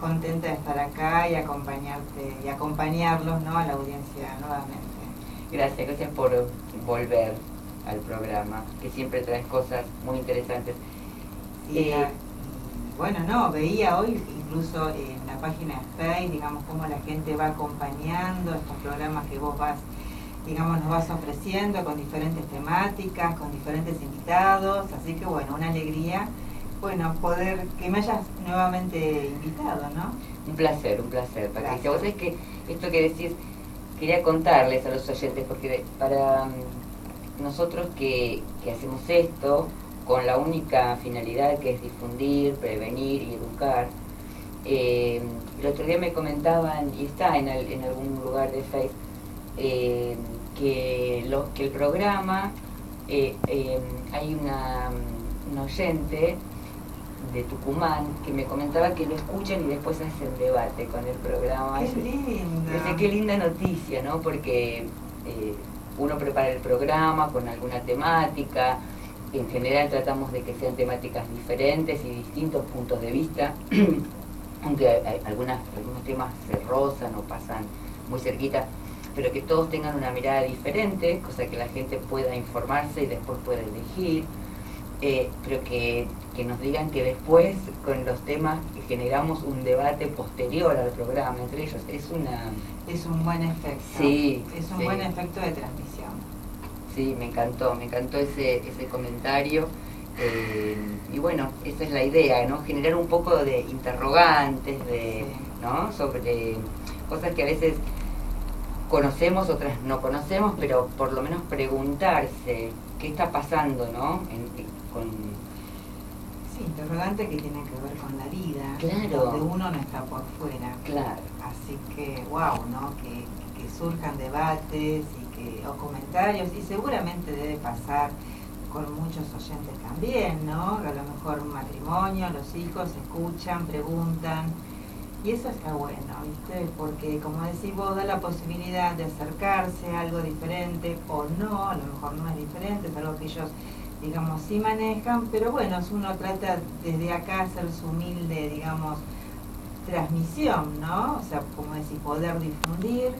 contenta de estar acá y acompañarte y acompañarlos, ¿no?, a la audiencia nuevamente. Gracias por volver al programa, que siempre traes cosas muy interesantes. Bueno, no, veía hoy incluso en la página de Facebook, digamos, cómo la gente va acompañando estos programas que vos vas, digamos, nos vas ofreciendo con diferentes temáticas, con diferentes invitados, así que bueno, una alegría, bueno, poder, que me hayas nuevamente invitado, ¿no? Un placer, Patricia. Vos sabés que esto que decís, quería contarles a los oyentes, porque para nosotros que hacemos esto con la única finalidad que es difundir, prevenir y educar, el otro día me comentaban, y está en algún lugar de Facebook, que el programa, hay un oyente de Tucumán que me comentaba que lo escuchan y después hacen debate con el programa. ¡Qué linda! Qué linda noticia, ¿no? Porque uno prepara el programa con alguna temática. En general tratamos de que sean temáticas diferentes y distintos puntos de vista, aunque algunos temas se rozan o pasan muy cerquita, pero que todos tengan una mirada diferente, cosa que la gente pueda informarse y después pueda elegir. Pero que nos digan que después con los temas generamos un debate posterior al programa entre ellos. Es un buen efecto. Sí, es un buen efecto de transmisión. Sí, me encantó ese comentario. Y bueno, esa es la idea, ¿no? Generar un poco de interrogantes, ¿no? Sobre cosas que a veces conocemos, otras no conocemos, pero por lo menos preguntarse qué está pasando, ¿no? Sí, interrogante que tiene que ver con la vida, claro, donde uno no está por fuera. Claro. Así que, wow, ¿no? Que surjan debates o comentarios, y seguramente debe pasar con muchos oyentes también, ¿no? A lo mejor un matrimonio, los hijos escuchan, preguntan, y eso está bueno, ¿viste? Porque, como decís vos, da la posibilidad de acercarse a algo diferente, o no, a lo mejor no es diferente, es algo que ellos, digamos, sí manejan, pero bueno, uno trata desde acá hacer su humilde, digamos, transmisión, ¿no? O sea, como decir, poder difundir,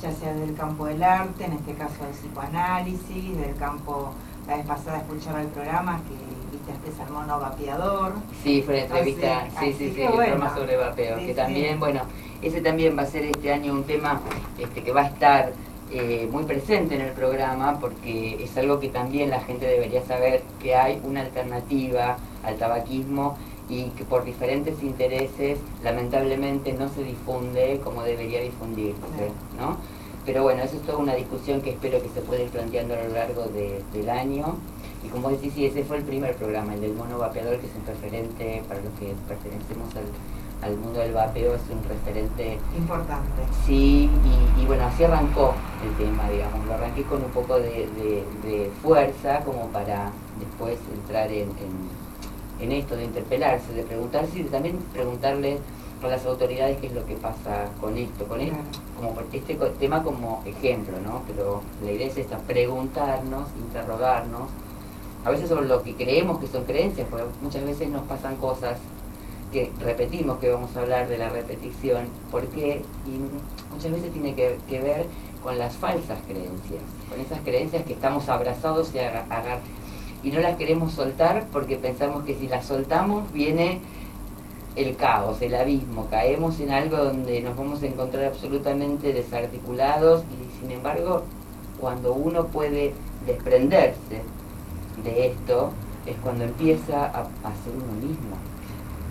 ya sea del campo del arte, en este caso del psicoanálisis, del campo, la vez pasada escuchaba el programa que viste este mono vapeador. Sí, fue una entrevista, sí, el programa sobre vapeo, que también, bueno, ese también va a ser este año un tema que va a estar muy presente en el programa, porque es algo que también la gente debería saber, que hay una alternativa al tabaquismo y que por diferentes intereses lamentablemente no se difunde como debería difundirse, ¿no? Pero bueno, eso es toda una discusión que espero que se pueda ir planteando a lo largo del año. Y como decís, sí, ese fue el primer programa, el del mono vapeador, que es un referente para los que pertenecemos al mundo del vapeo, es un referente importante. Sí, y bueno, así arrancó el tema, digamos, lo arranqué con un poco de fuerza como para después entrar en esto de interpelarse, de preguntarse y de también preguntarle a las autoridades qué es lo que pasa con esto, como este tema como ejemplo, ¿no? Pero la idea es esta, preguntarnos, interrogarnos, a veces sobre lo que creemos que son creencias, porque muchas veces nos pasan cosas que repetimos, que vamos a hablar de la repetición, porque y muchas veces tiene que ver con las falsas creencias, con esas creencias que estamos abrazados y no las queremos soltar porque pensamos que si las soltamos viene el caos, el abismo, caemos en algo donde nos vamos a encontrar absolutamente desarticulados, y sin embargo cuando uno puede desprenderse de esto es cuando empieza a ser uno mismo.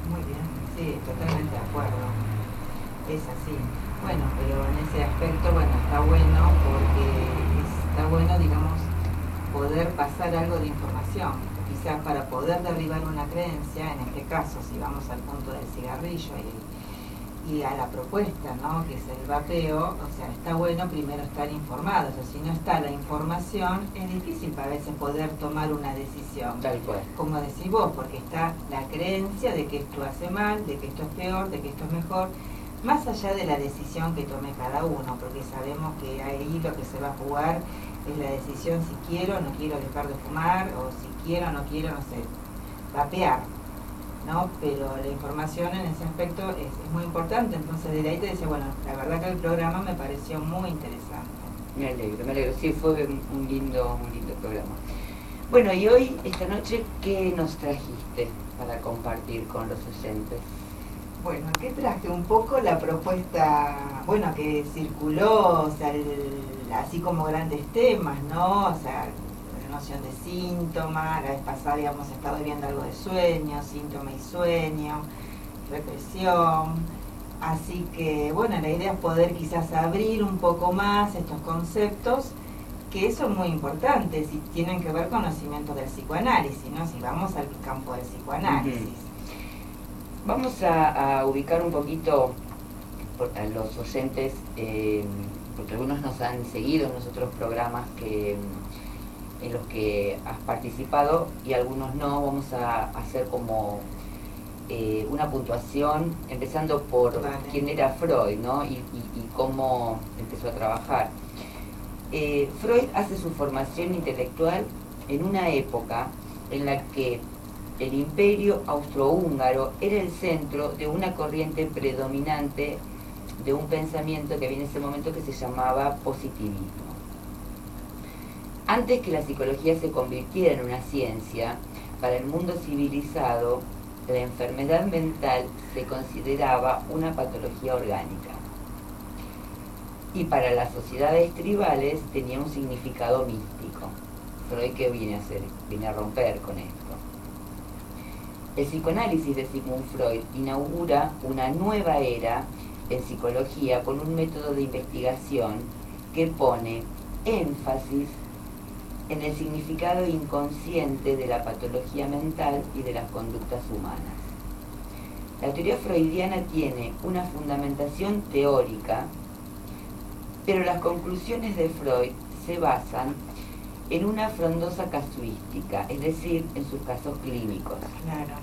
Muy bien, sí, totalmente de acuerdo, es así. Bueno, pero en ese aspecto, bueno, está bueno porque está bueno, digamos, poder pasar algo de información, quizás para poder derribar una creencia, en este caso, si vamos al punto del cigarrillo y a la propuesta, ¿no?, que es el vapeo, o sea, está bueno primero estar informados, o sea, si no está la información, es difícil para veces poder tomar una decisión. Tal cual. Como decís vos, porque está la creencia de que esto hace mal, de que esto es peor, de que esto es mejor, más allá de la decisión que tome cada uno, porque sabemos que ahí lo que se va a jugar es la decisión si quiero o no quiero dejar de fumar, o si quiero o no quiero, no sé, vapear. ¿no? Pero la información en ese aspecto es muy importante, entonces desde ahí te decía, bueno, la verdad que el programa me pareció muy interesante. Me alegro, sí, fue un lindo programa. Bueno, y hoy, esta noche, ¿qué nos trajiste para compartir con los oyentes? Bueno, ¿qué traje? Un poco la propuesta, bueno, que circuló, o sea, así como grandes temas, ¿no? O sea, la noción de síntoma, la vez pasada habíamos estado viendo algo de sueño, síntoma y sueño, represión. Así que, bueno, la idea es poder quizás abrir un poco más estos conceptos que son muy importantes y tienen que ver con conocimientos del psicoanálisis, ¿no? Si vamos al campo del psicoanálisis. Vamos a ubicar un poquito a los oyentes, porque algunos nos han seguido en los otros programas en los que has participado y algunos no. Vamos a hacer como una puntuación, empezando por quién era Freud, ¿no? y cómo empezó a trabajar. Freud hace su formación intelectual en una época en la que el imperio austrohúngaro era el centro de una corriente predominante de un pensamiento que había en ese momento que se llamaba positivismo. Antes que la psicología se convirtiera en una ciencia, para el mundo civilizado, la enfermedad mental se consideraba una patología orgánica. Y para las sociedades tribales tenía un significado místico. Freud, ¿qué viene a hacer? Viene a romper con esto. El psicoanálisis de Sigmund Freud inaugura una nueva era en psicología con un método de investigación que pone énfasis en el significado inconsciente de la patología mental y de las conductas humanas. La teoría freudiana tiene una fundamentación teórica, pero las conclusiones de Freud se basan en una frondosa casuística, es decir, en sus casos clínicos. Claro.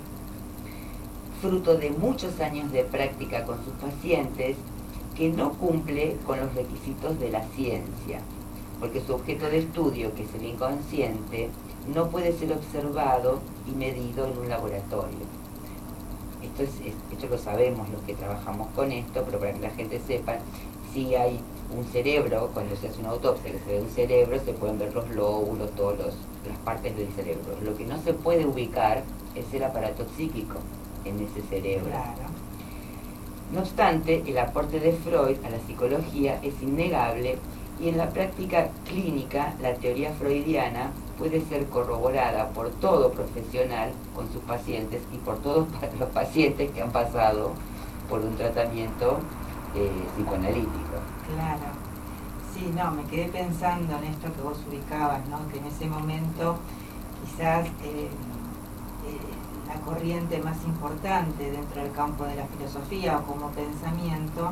Fruto de muchos años de práctica con sus pacientes, que no cumple con los requisitos de la ciencia, porque su objeto de estudio, que es el inconsciente, no puede ser observado y medido en un laboratorio. Esto lo sabemos los que trabajamos con esto, pero para que la gente sepa, si hay un cerebro, cuando se hace una autopsia que se ve un cerebro, se pueden ver los lóbulos, todas las partes del cerebro. Lo que no se puede ubicar es el aparato psíquico en ese cerebro. Claro. No obstante, el aporte de Freud a la psicología es innegable y en la práctica clínica la teoría freudiana puede ser corroborada por todo profesional con sus pacientes y por todos los pacientes que han pasado por un tratamiento psicoanalítico. Claro. Sí, no, me quedé pensando en esto que vos ubicabas, ¿no? Que en ese momento quizás la corriente más importante dentro del campo de la filosofía o como pensamiento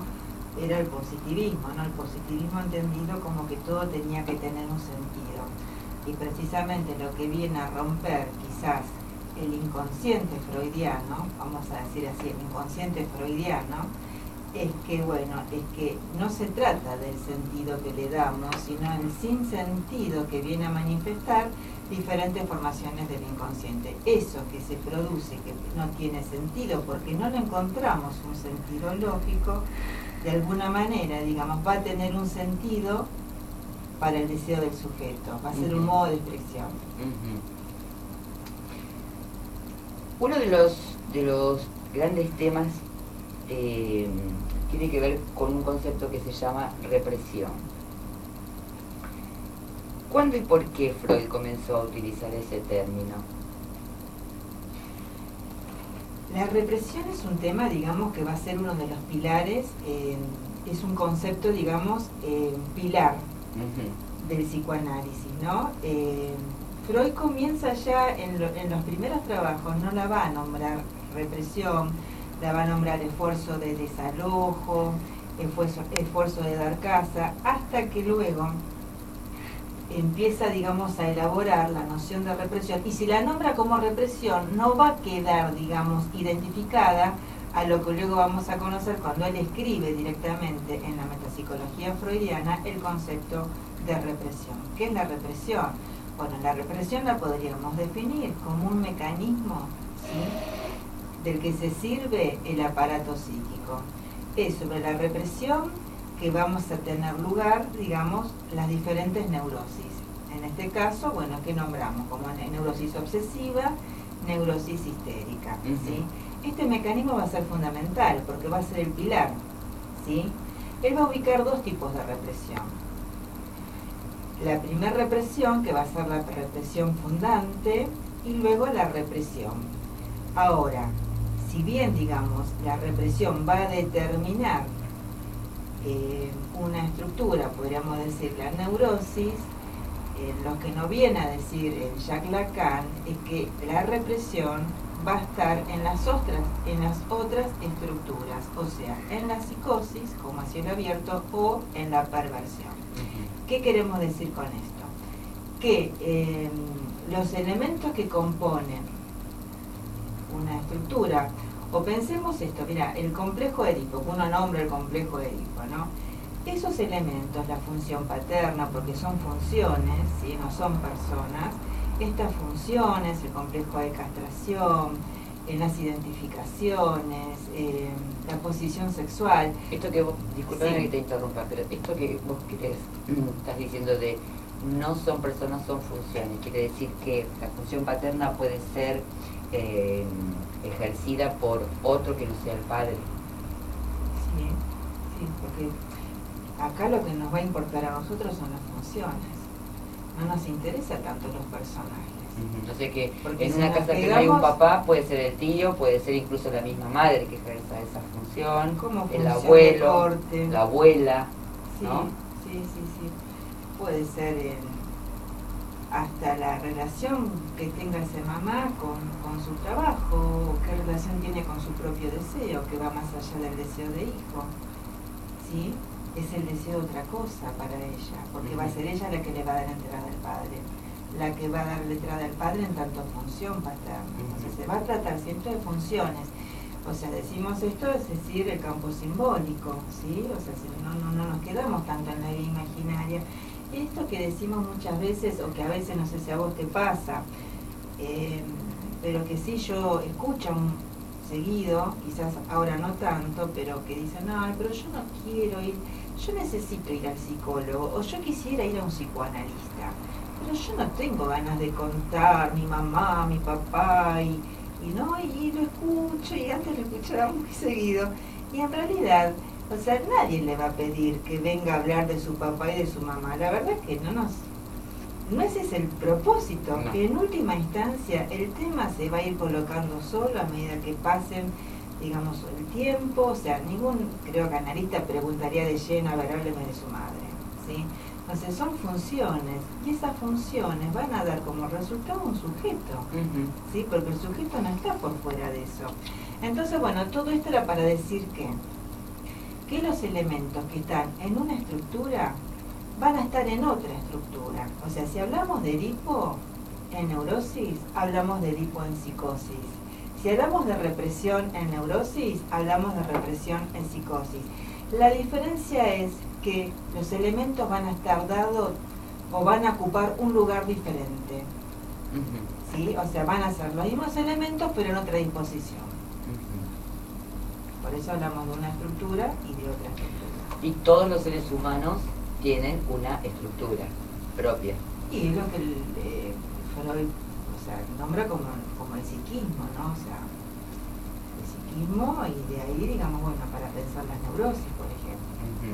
era el positivismo, ¿no? El positivismo entendido como que todo tenía que tener un sentido. Y precisamente lo que viene a romper quizás el inconsciente freudiano, vamos a decir así, el inconsciente freudiano, es que, bueno, es que no se trata del sentido que le damos, sino el sinsentido que viene a manifestar diferentes formaciones del inconsciente. Eso que se produce, que no tiene sentido, porque no le encontramos un sentido lógico, de alguna manera, digamos, va a tener un sentido para el deseo del sujeto, va a ser un modo de expresión. Uno de los grandes temas tiene que ver con un concepto que se llama represión. ¿Cuándo y por qué Freud comenzó a utilizar ese término? La represión es un tema, digamos, que va a ser uno de los pilares, es un concepto, digamos, pilar del psicoanálisis, ¿no? Freud comienza ya en los primeros trabajos, no la va a nombrar represión, la va a nombrar esfuerzo de desalojo, esfuerzo de dar casa, hasta que luego empieza, digamos, a elaborar la noción de represión, y si la nombra como represión no va a quedar, digamos, identificada a lo que luego vamos a conocer cuando él escribe directamente en la metapsicología freudiana el concepto de represión. ¿Qué es la represión? Bueno, la represión la podríamos definir como un mecanismo, ¿sí?, del que se sirve el aparato psíquico. Es sobre la represión que vamos a tener lugar, digamos, las diferentes neurosis. En este caso, bueno, ¿qué nombramos? Como neurosis obsesiva, neurosis histérica, ¿sí? Este mecanismo va a ser fundamental porque va a ser el pilar, ¿sí? Él va a ubicar dos tipos de represión. La primera represión, que va a ser la represión fundante, y luego la represión. Ahora, si bien, digamos, la represión va a determinar una estructura, podríamos decir la neurosis, lo que nos viene a decir Jacques Lacan es que la represión va a estar en las otras estructuras, o sea, en la psicosis, como a cielo abierto, o en la perversión. ¿Qué queremos decir con esto? Que los elementos que componen una estructura, o pensemos esto, mira, el complejo Edipo, que uno nombra el complejo Edipo, ¿no? Esos elementos, la función paterna, porque son funciones, ¿sí? No son personas, estas funciones, el complejo de castración, las identificaciones, la posición sexual. Esto que vos, disculpame Sí. que te interrumpa, pero esto que vos estás diciendo de no son personas, son funciones, quiere decir que la función paterna puede ser ejercida por otro que no sea el padre. Sí, sí, porque acá lo que nos va a importar a nosotros son las funciones. No nos interesa tanto los personajes. No sé, que Porque en si una nos casa que no hay un quedamos- papá puede ser el tío, puede ser incluso la misma madre que ejerza esa función, ¿Cómo el funciona abuelo, el corte? la abuela, Sí, ¿no? sí. Puede ser hasta la relación que tenga esa mamá con su trabajo, qué relación tiene con su propio deseo, que va más allá del deseo de hijo. ¿Sí? Es el deseo de otra cosa para ella, porque va a ser ella la que le va a dar entrada al padre, la que va a darle entrada al padre en tanto función paterna. Entonces se va a tratar siempre de funciones. O sea, decimos esto, es decir, el campo simbólico, ¿sí? O sea, no nos quedamos tanto en la vida imaginaria. Esto que decimos muchas veces, o que a veces no sé si a vos te pasa, pero que sí yo escucho seguido, quizás ahora no tanto, pero que dicen, ay, pero yo no quiero ir, yo necesito ir al psicólogo, o yo quisiera ir a un psicoanalista, pero yo no tengo ganas de contar mi mamá, mi papá, y lo escucho, y antes lo escuchaba muy seguido, y en realidad, o sea, nadie le va a pedir que venga a hablar de su papá y de su mamá, la verdad es que no ese es el propósito, No. que en última instancia el tema se va a ir colocando solo a medida que pasen, digamos, el tiempo, o sea, creo que analista preguntaría de lleno, a ver, hábleme de su madre, ¿sí? Entonces son funciones, y esas funciones van a dar como resultado un sujeto, ¿sí? Porque el sujeto no está por fuera de eso. Entonces, bueno, todo esto era para decir que los elementos que están en una estructura van a estar en otra estructura. O sea, si hablamos de Edipo en neurosis, hablamos de Edipo en psicosis. Si hablamos de represión en neurosis, hablamos de represión en psicosis. La diferencia es que los elementos van a estar dados o van a ocupar un lugar diferente. ¿Sí? O sea, van a ser los mismos elementos, pero en otra disposición. Por eso hablamos de una estructura y de otra estructura. Y todos los seres humanos tienen una estructura propia. Y es lo que Freud, o sea, nombra como el psiquismo, ¿no? O sea, el psiquismo, y de ahí, digamos, bueno, para pensar las neurosis, por ejemplo.